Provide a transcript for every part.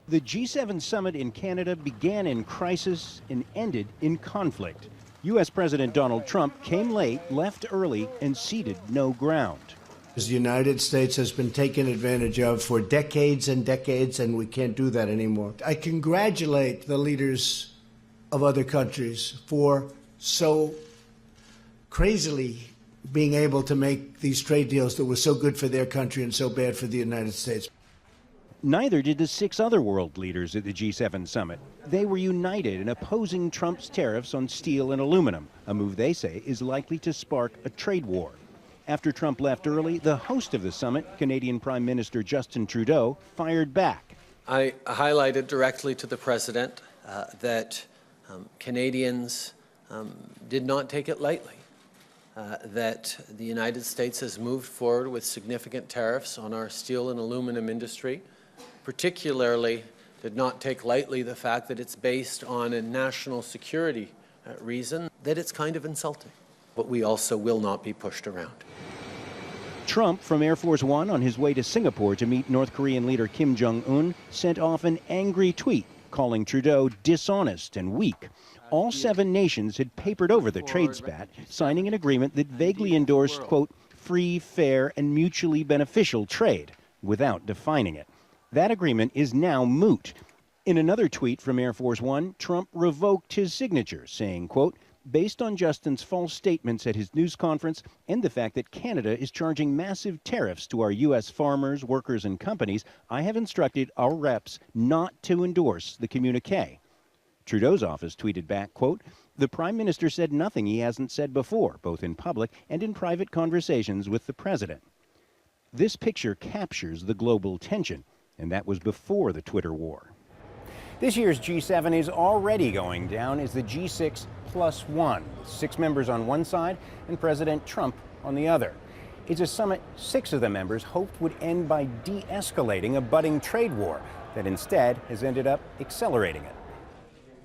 The G7 summit in Canada began in crisis and ended in conflict. U.S. President Donald Trump came late, left early, and ceded no ground. The United States has been taken advantage of for decades and decades, and we can't do that anymore. I congratulate the leaders of other countries for so crazily being able to make these trade deals that were so good for their country and so bad for the United States. Neither did the 6 other world leaders at the G7 summit. They were united in opposing Trump's tariffs on steel and aluminum, a move they say is likely to spark a trade war. After Trump left early, the host of the summit, Canadian Prime Minister Justin Trudeau, fired back. I highlighted directly to the President that Canadians did not take it lightly, that the United States has moved forward with significant tariffs on our steel and aluminum industry, particularly did not take lightly the fact that it's based on a national security reason, that it's kind of insulting. But we also will not be pushed around. Trump, from Air Force One on his way to Singapore to meet North Korean leader Kim Jong-un, sent off an angry tweet calling Trudeau dishonest and weak. All 7 nations had papered over the trade spat, signing an agreement that vaguely endorsed, quote, free, fair, and mutually beneficial trade, without defining it. That agreement is now moot. In another tweet from Air Force One, Trump revoked his signature, saying, quote, based on Justin's false statements at his news conference and the fact that Canada is charging massive tariffs to our U.S. farmers, workers, and companies, I have instructed our reps not to endorse the communique. Trudeau's office tweeted back, quote, the Prime Minister said nothing he hasn't said before, both in public and in private conversations with the President. This picture captures the global tension, and that was before the Twitter war. This year's G7 is already going down as the G6 plus 1, with 6 members on one side and President Trump on the other. It's a summit 6 of the members hoped would end by de-escalating a budding trade war that instead has ended up accelerating it.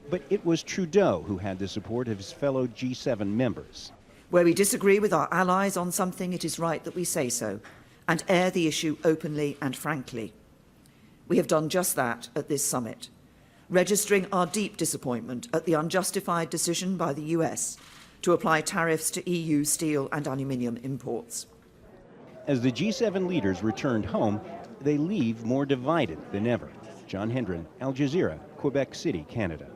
But it was Trudeau who had the support of his fellow G7 members. Where we disagree with our allies on something, it is right that we say so and air the issue openly and frankly. We have done just that at this summit, registering our deep disappointment at the unjustified decision by the US to apply tariffs to EU steel and aluminium imports. As the G7 leaders returned home, they leave more divided than ever. Hendren, Al Jazeera, Quebec City, Canada.